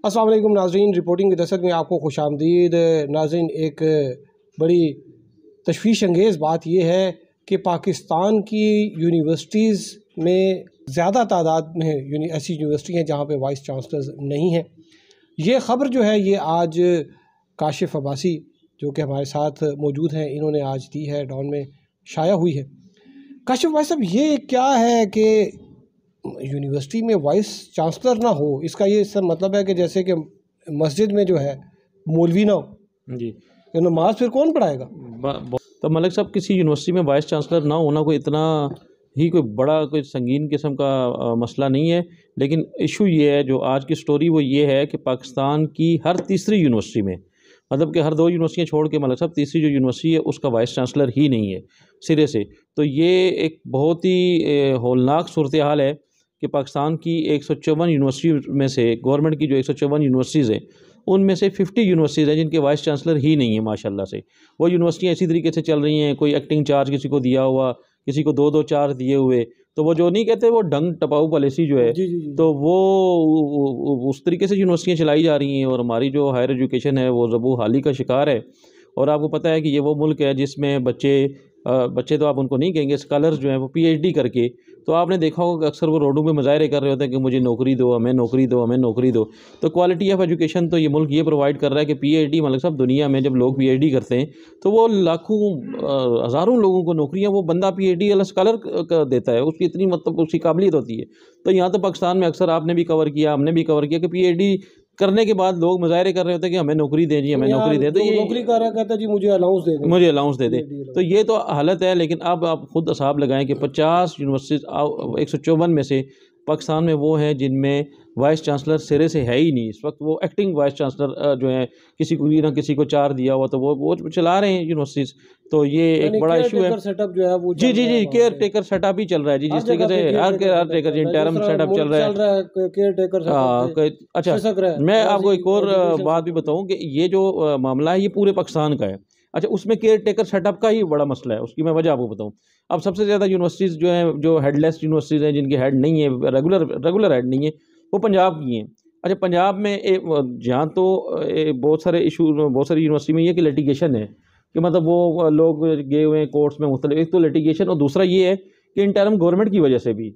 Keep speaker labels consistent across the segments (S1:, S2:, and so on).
S1: अस्सलाम वालेकुम नाज़रीन, रिपोर्टिंग की दस्तक में आपको खुशामदीद। नाज़रीन, एक बड़ी तशवीश अंगेज़ बात यह है कि पाकिस्तान की यूनिवर्सिटीज़ में ज़्यादा तादाद में ऐसी यूनिवर्सिटी हैं जहाँ पे वाइस चांसलर्स नहीं हैं। ये ख़बर जो है ये आज काशिफ़ अब्बासी जो कि हमारे साथ मौजूद हैं, इन्होंने आज दी है, डॉन में शाया हुई है। काशिफ़ भाई साहब, ये क्या है कि यूनिवर्सिटी में वाइस चांसलर ना हो? इसका ये सब मतलब है कि जैसे कि मस्जिद में जो है मौलवी ना हो
S2: जी,
S1: तो नमाज फिर कौन पढ़ाएगा?
S2: तो मलिक साहब, किसी यूनिवर्सिटी में वाइस चांसलर ना होना कोई इतना ही कोई बड़ा कोई संगीन किस्म का मसला नहीं है। लेकिन इशू ये है, जो आज की स्टोरी वो ये है कि पाकिस्तान की हर तीसरी यूनिवर्सिटी में, मतलब कि हर 2 यूनिवर्सिटियाँ छोड़ के मलिक साहब तीसरी जो यूनिवर्सिटी है उसका वाइस चांसलर ही नहीं है सिरे से। तो ये एक बहुत ही हौलनाक सूरत हाल है कि पाकिस्तान की 154 यूनिवर्सिटी में से, गवर्नमेंट की जो 154 यूनिवर्सिटीज़ हैं उनमें से 50 यूनिवर्सिटीज़ हैं जिनके वाइस चांसलर ही नहीं है माशाल्लाह से। वो यूनिवर्सिटियाँ इसी तरीके से चल रही हैं, कोई एक्टिंग चार्ज किसी को दिया हुआ, किसी को 2-2 चार्ज दिए हुए। तो वो जो नहीं कहते, वो ढंग टपाऊ पॉलिसी जो है,
S1: जी जी जी।
S2: तो वो उस तरीके से यूनिवर्सिटियाँ चलाई जा रही हैं और हमारी जो हायर एजुकेशन है वो ज़बू हाली का शिकार है। और आपको पता है कि ये वो मुल्क है जिसमें बच्चे तो आप उनको नहीं कहेंगे, स्कॉलर्स जो हैं वो पीएचडी करके, तो आपने देखा होगा कि अक्सर वो रोडों पे मुजाहरे कर रहे होते हैं कि मुझे नौकरी दो, हमें नौकरी दो, हमें नौकरी दो। तो क्वालिटी ऑफ एजुकेशन तो ये मुल्क ये प्रोवाइड कर रहा है कि पीएचडी, मतलब सब दुनिया में जब लोग पीएचडी करते हैं तो वो लाखों हज़ारों लोगों को नौकरियां वो बंदा पीएचडी वाला स्कॉलर देता है, उसकी इतनी मतलब उसकी काबिलियत होती है। तो यहाँ तो पाकिस्तान में अक्सर आपने भी कवर किया, हमने भी कवर किया कि पीएचडी करने के बाद लोग मुजाहरे कर रहे होते हैं कि हमें नौकरी दें जी, हमें नौकरी दें। तो ये
S1: नौकरी कर रहा कहता जी मुझे अलाउंस दे दें,
S2: मुझे अलाउंस दे दे।
S1: PhD
S2: तो ये तो हालत है। लेकिन अब आप खुद हिसाब लगाएं कि 50 यूनिवर्सिटीज़ 154 में से पाकिस्तान में वो हैं जिनमें वाइस चांसलर सिरे से है ही नहीं। इस वक्त वो एक्टिंग वाइस चांसलर जो है, किसी को ना किसी को 4 दिया हुआ तो वो चला रहे हैं यूनिवर्सिटीज़। तो ये एक बड़ा इशू है।
S1: सेटअप जो है वो
S2: जी जी जी, केयर टेकर सेटअप ही चल रहा है जी, जिस तरीके से हर टेकर जी इंटरम सेटअप चल रहा है।
S1: केयर टेकर
S2: अच्छा, मैं आपको एक और बात भी बताऊं कि ये जो मामला है ये पूरे पाकिस्तान का है। अच्छा, उसमें केयर टेकर सेटअप का ही बड़ा मसला है, उसकी मैं वजह आपको बताऊं। अब सबसे ज़्यादा यूनिवर्सिटीज़ जो हैं, जो हेडलेस यूनिवर्सिटीज़ हैं, जिनके हेड नहीं है, रेगुलर हेड नहीं है, वो पंजाब की हैं। अच्छा, पंजाब में जहाँ तो बहुत सारे इशू, बहुत सारी यूनिवर्सिटी में ये कि लिटिगेशन है कि मतलब वो लोग गए हुए हैं कोर्ट्स में मुख्तलिफ। एक तो लिटिगेशन, और दूसरा ये है कि इंटरम गवर्नमेंट की वजह से भी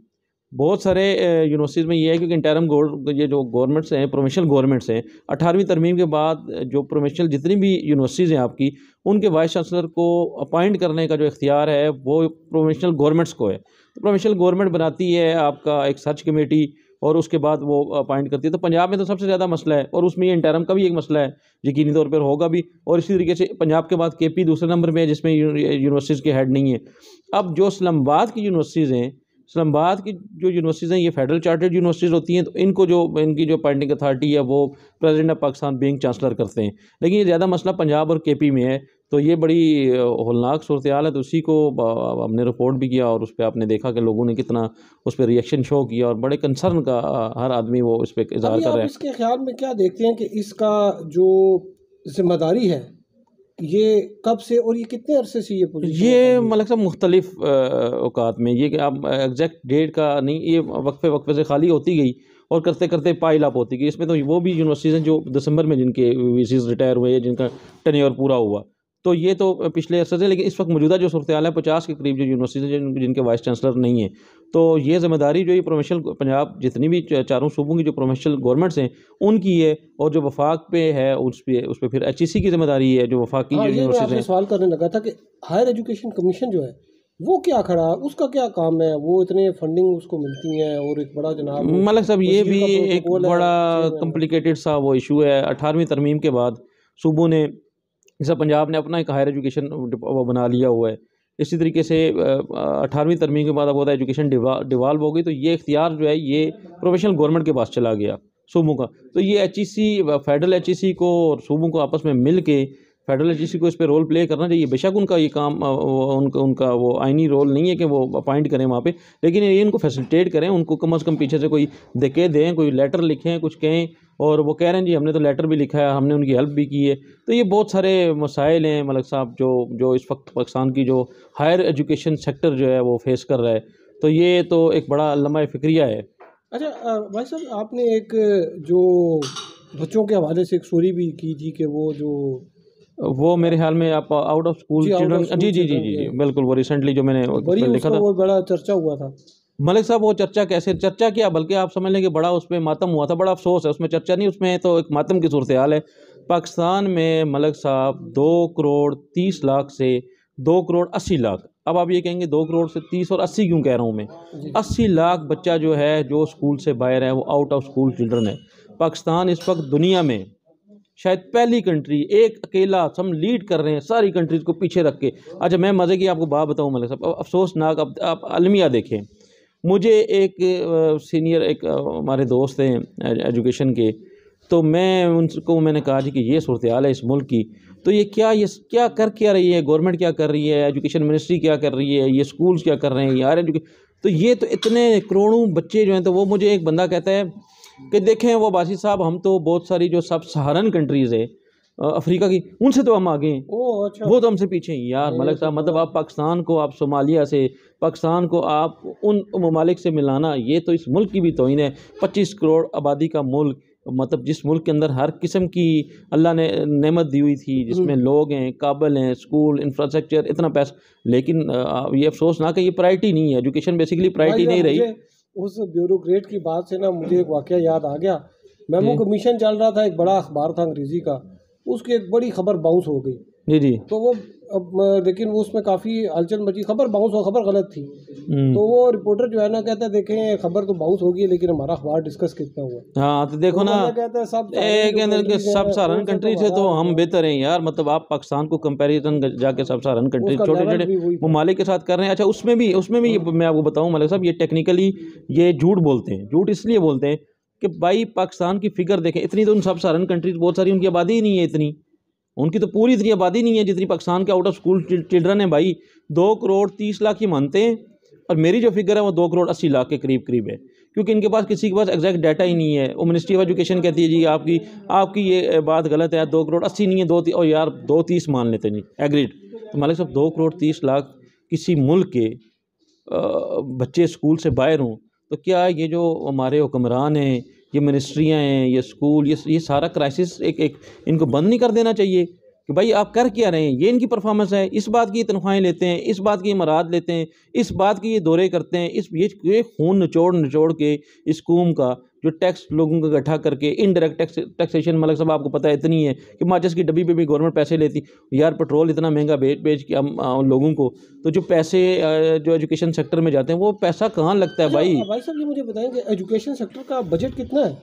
S2: बहुत सारे यूनिवर्सिटीज़ में ये है, क्योंकि इंटरम ये जो गवर्नमेंट्स हैं, प्रोविंशियल गवर्नमेंट्स हैं, 18वीं तरमीम के बाद जो प्रोविंशियल जितनी भी यूनिवर्सिटीज़ हैं आपकी, उनके वाइस चांसलर को अपॉइंट करने का जो इख्तियार है वो प्रोविंशियल गवर्नमेंट्स को है। तो प्रोविंशियल गवर्नमेंट बनाती है आपका एक सर्च कमेटी और उसके बाद वो अपॉइंट करती है। तो पंजाब में तो सबसे ज़्यादा मसला है, और उसमें ये इंटरम का भी एक मसला है, यकीनी तौर पर होगा भी। और इसी तरीके से पंजाब के बाद केपी दूसरे नंबर पर है, जिसमें यूनिवर्सिटीज़ के हेड नहीं है। अब जो इस्लामाबाद की यूनिवर्सिटीज़ हैं, इस्लामाबाद की जो यूनिवर्सिटीज़ हैं, ये फेडरल चार्टर्ड यूनिवर्सिटीज़ होती हैं, तो इनकी जो अपॉइंटिंग अथॉरिटी है वो president of Pakistan being chancellor करते हैं। लेकिन ये ज़्यादा मसला पंजाब और केपी में है। तो ये बड़ी हौलनाक सूरत हाल है। तो उसी को हमने रिपोर्ट भी किया, और उस पर आपने देखा कि लोगों ने कितना उस पर रिएक्शन शो किया, और बड़े कंसर्न का हर आदमी वो इस पर इज़हार कर रहा है।
S1: इसके ख्याल में क्या देखते हैं कि इसका जो जिम्मेदारी है ये कब से और ये कितने अरसे से ये पोजीशन
S2: ये मतलब सब मुख्तलिफ औकात में, ये कि आप एग्जैक्ट डेट का नहीं, ये वक्फे से खाली होती गई और करते करते पाइल अप होती गई। इसमें तो वो भी यूनिवर्सिटीज़ हैं जो दिसंबर में जिनके वीसीज रिटायर हुए, जिनका टेन्योर पूरा हुआ, तो ये तो पिछले अरसे से। लेकिन इस वक्त मौजूदा जो सूरत हाल है, 50 के करीब जो यूनिवर्सिटीज़ हैं जिनके वाइस चांसलर नहीं है। तो ये जिम्मेदारी जो ये प्रोविंशियल पंजाब, जितनी भी चारों सूबों की जो प्रोविंशियल गवर्नमेंट्स हैं उनकी है, और जो वफाक पे है उस पर फिर एचईसी की जिम्मेदारी है, जो वफाकी जो यूनिवर्सिटीज़ हैं।
S1: सवाल करने लगा था कि हायर एजुकेशन कमीशन जो है वो क्या खड़ा है, उसका क्या काम है? वो इतने फंडिंग उसको मिलती है, और एक बड़ा जनाब
S2: मलिक साहब, ये भी एक बड़ा कॉम्प्लिकेटेड सा वो इशू है। 18वीं तरमीम के बाद सूबों ने, जैसा पंजाब ने अपना एक हायर एजुकेशन वो बना लिया हुआ है, इसी तरीके से 18वीं तरमीम के बाद अब होता है एजुकेशन डिवाल्व हो गई, तो ये इख्तियार जो है ये प्रोविंशियल गवर्नमेंट के पास चला गया सूबों का। तो ये एचईसी, फेडरल एचईसी को और सूबों को आपस में मिल के फेडरल एजेंसी को इस पर रोल प्ले करना चाहिए। बेशक उनका ये काम उनका वो आइनी रोल नहीं है कि वो अपॉइंट करें वहाँ पे, लेकिन ये इनको फैसिलिटेट करें, उनको कम अज़ कम पीछे से कोई देके दें, कोई लेटर लिखें, कुछ कहें। और वो कह रहे हैं जी हमने तो लेटर भी लिखा है, हमने उनकी हेल्प भी की है। तो ये बहुत सारे मसाइल हैं मलिक साहब जो इस वक्त पाकिस्तान की जो हायर एजुकेशन सेक्टर जो है वो फेस कर रहा है। तो ये तो एक बड़ा लम्हा फ़िक्रिया है।
S1: अच्छा भाई साहब, आपने एक जो बच्चों के हवाले से एक स्टोरी भी की थी कि
S2: वो मेरे ख्याल में आप आउट ऑफ स्कूल चिल्ड्रन, जी बिल्कुल, वो रिसेंटली जो मैंने लिखा था,
S1: वो बड़ा चर्चा हुआ था।
S2: मलिक साहब वो चर्चा कैसे, चर्चा किया बल्कि आप समझ लें कि बड़ा उस पर मातम हुआ था, बड़ा अफसोस है, उसमें चर्चा नहीं, उसमें तो एक मातम की सूरत हाल है। पाकिस्तान में मलिक साहब 2 करोड़ 30 लाख से 2 करोड़ 80 लाख, अब आप ये कहेंगे 2 करोड़ से 30 और 80 क्यों कह रहा हूँ मैं, 80 लाख बच्चा जो है जो स्कूल से बाहर है, वो आउट ऑफ स्कूल चिल्ड्रन है। पाकिस्तान इस वक्त दुनिया में शायद पहली कंट्री, एक अकेला हम लीड कर रहे हैं सारी कंट्रीज़ को पीछे रख के। अच्छा मैं मज़े की आपको बात बताऊँ मलिक साहब, अफसोसनाक, अब आप अलमिया देखें, मुझे एक सीनियर एक हमारे दोस्त हैं एजुकेशन के, तो मैंने कहा जी कि ये सूरत हाल है इस मुल्क की, तो ये क्या कर क्या रही है गवर्नमेंट, क्या कर रही है एजुकेशन मिनिस्ट्री, क्या कर रही है, ये स्कूल्स क्या कर रहे हैं यार तो ये तो इतने करोड़ों बच्चे जो हैं, तो वो मुझे एक बंदा कहता है कि देखें वो बासी साहब, हम तो बहुत सारी जो सब सहारन कंट्रीज़ है अफ्रीका की, उनसे तो हम आगे हैं, अच्छा। वो तो हमसे पीछे हैं यार मलिक साहब। मतलब आप पाकिस्तान को, आप सोमालिया से पाकिस्तान को आप उन ममालिक से मिलाना, ये तो इस मुल्क की भी तौहीन है। 25 करोड़ आबादी का मुल्क, मतलब जिस मुल्क के अंदर हर किस्म की अल्लाह ने नेमत दी हुई थी, जिसमें लोग हैं, काबिल हैं, स्कूल, इंफ्रास्ट्रक्चर, इतना पैसा, लेकिन ये अफसोस ना कि ये प्रायोरिटी नहीं है, एजुकेशन बेसिकली प्रायोरिटी नहीं रही।
S1: उस ब्यूरोक्रेट की बात से ना मुझे एक वाकया याद आ गया। मेमो कमीशन चल रहा था, एक बड़ा अखबार था अंग्रेज़ी का, उसकी एक बड़ी खबर बाउंस हो गई जी, तो वो लेकिन वो उसमें काफ़ी हलचल मची, खबर बाउंस हो, खबर गलत थी, तो वो रिपोर्टर जो है ना कहता है देखें खबर तो बाउंस होगी लेकिन हमारा अखबार डिस्कस कितना हुआ।
S2: हाँ तो देखो ना, कहता है सब साधारण कंट्री से तो हम बेहतर हैं यार। मतलब आप पाकिस्तान को कंपैरिजन जाके सब साधारण कंट्री छोटे छोटे ममालिक के साथ कर रहे हैं। अच्छा उसमें भी मैं आपको बताऊँ मलिक साहब, ये टेक्निकली ये झूठ बोलते हैं, झूठ इसलिए बोलते हैं कि भाई पाकिस्तान की फिगर देखें, इतनी तो उन सब साधारण कंट्रीज बहुत सारी उनकी आबादी ही नहीं है, इतनी उनकी तो पूरी इतनी आबादी नहीं है जितनी पाकिस्तान के आउट ऑफ स्कूल चिल्ड्रन है भाई। 2 करोड़ 30 लाख ही मानते हैं, और मेरी जो फिगर है वो 2 करोड़ 80 लाख के करीब है, क्योंकि इनके पास किसी के पास एग्जैक्ट डाटा ही नहीं है। वो मिनिस्ट्री ऑफ एजुकेशन कहती है जी आपकी ये बात गलत है, 2 करोड़ 80 नहीं है, 2.30 मान लेते हैं जी, एग्रीड। तो मलिक साहब 2 करोड़ 30 लाख किसी मुल्क के बच्चे स्कूल से बाहर हों, तो क्या ये जो हमारे हुक्मरान हैं, ये मिनिस्ट्रियाँ हैं, ये स्कूल, ये सारा क्राइसिस एक इनको बंद नहीं कर देना चाहिए कि भाई आप कर क्या रहे हैं? ये इनकी परफॉर्मेंस है, इस बात की तनख्वाहें लेते हैं, इस बात की इमारत लेते हैं, इस बात की ये दौरे करते हैं, ये खून निचोड़ के इस कौम का जो टैक्स लोगों का इकट्ठा करके, इनडायरेक्ट टैक्सेशन मलिक साहब आपको पता है इतनी है कि माचिस की डब्बी पे भी गवर्नमेंट पैसे लेती यार। पेट्रोल इतना महंगा बेच के हम लोगों को, तो जो पैसे जो एजुकेशन सेक्टर में जाते हैं वो पैसा कहाँ लगता है भाई
S1: साहब? ये मुझे बताएं कि एजुकेशन सेक्टर का बजट कितना है?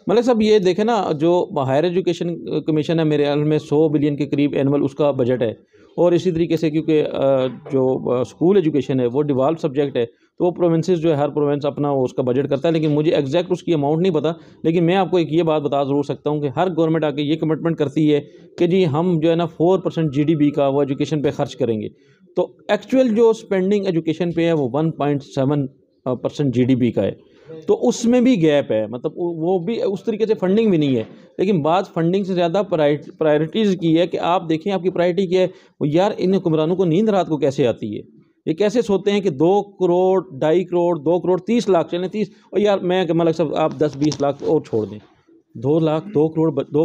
S2: मलिक साहब ये देखें ना, जो हायर एजुकेशन कमीशन है मेरे ख्याल में 100 बिलियन के करीब एनुअल उसका बजट है। और इसी तरीके से क्योंकि जो स्कूल एजुकेशन है वो डिवॉल्व सब्जेक्ट है, तो वो प्रोविंसेस जो है हर प्रोविंस अपना उसका बजट करता है, लेकिन मुझे एग्जैक्ट उसकी अमाउंट नहीं पता। लेकिन मैं आपको एक ये बात बता ज़रूर सकता हूँ कि हर गवर्नमेंट आके ये कमिटमेंट करती है कि जी हम जो है ना 4% GDP का वो एजुकेशन पे खर्च करेंगे, तो एक्चुअल जो स्पेंडिंग एजुकेशन पे है वो 1.7% GDP का है, तो उसमें भी गैप है। मतलब वो भी उस तरीके से फंडिंग भी नहीं है। लेकिन बात फंडिंग से ज़्यादा प्रायोरिटीज़ की है कि आप देखें आपकी प्रायोरिटी क्या है। वो यार इन हुक्मरानों को नींद रात को कैसे आती है? ये कैसे सोते हैं कि 2 करोड़ 2.5 करोड़ 2 करोड़ 30 लाख चलें 30, और यार मैं मलिक साहब आप 10-20 लाख और छोड़ दें, 2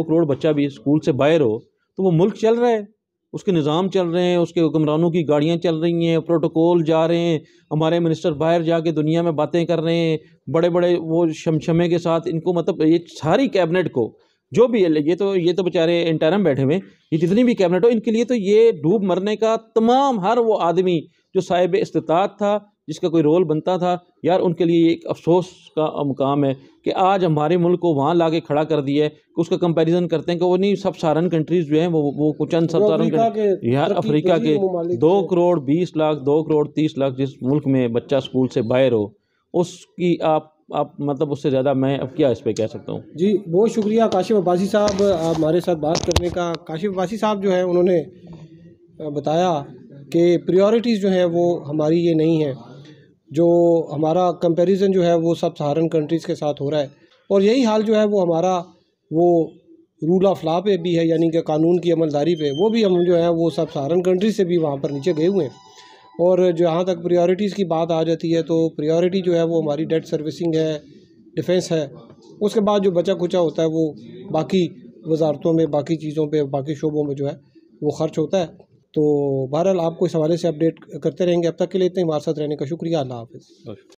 S2: करोड़ बच्चा भी स्कूल से बाहर हो तो वो मुल्क चल रहा है, उसके निज़ाम चल रहे हैं, उसके हुक्मरानों की गाड़ियाँ चल रही हैं, प्रोटोकॉल जा रहे हैं, हमारे मिनिस्टर बाहर जाके दुनिया में बातें कर रहे हैं बड़े बड़े वो शमशमे के साथ। इनको मतलब ये सारी कैबिनेट को जो भी है, ये तो बेचारे इंटरम बैठे हुए, ये जितनी भी कैबिनेट हो इनके लिए तो ये डूब मरने का तमाम हर वो आदमी जो साहिब इस्तिताअत था, जिसका कोई रोल बनता था यार, उनके लिए एक अफसोस का मुकाम है कि आज हमारे मुल्क को वहाँ ला के खड़ा कर दिया है कि उसका कंपैरिजन करते हैं कि वो नहीं सब साधारण कंट्रीज़ जो हैं वो कुछ सब साधारण यार अफ्रीका के 2 करोड़ 20 लाख 2 करोड़ 30 लाख जिस मुल्क में बच्चा स्कूल से बाहर हो, उसकी आप मतलब उससे ज़्यादा मैं अब क्या इस पर कह सकता हूँ।
S1: जी बहुत शुक्रिया काशिफ अब्बासी साहब हमारे साथ बात करने का। काशिफ अब्बासी साहब जो है उन्होंने बताया कि प्रायोरिटीज़ जो है वो हमारी ये नहीं है, जो हमारा कंपैरिजन जो है वो सब सहारन कंट्रीज़ के साथ हो रहा है, और यही हाल जो है वो हमारा वो रूल ऑफ लॉ पे भी है, यानी कि कानून की अमलदारी पे, वो भी हम जो है वो सब सहारन कंट्रीज से भी वहाँ पर नीचे गए हुए हैं। और जहाँ तक प्रायोरिटीज़ की बात आ जाती है तो प्रायोरिटी जो है वो हमारी डेट सर्विसिंग है, डिफेंस है। उसके बाद जो बचा कुचा होता है वो बाकी वजारतों में, बाकी चीज़ों पे, बाकी शोबों में जो है वो खर्च होता है। तो बहरहाल आपको इस हवाले से अपडेट करते रहेंगे। अब तक के लिए इतने हमारे साथ रहने का शुक्रिया। अल्लाह हाफ़िज़।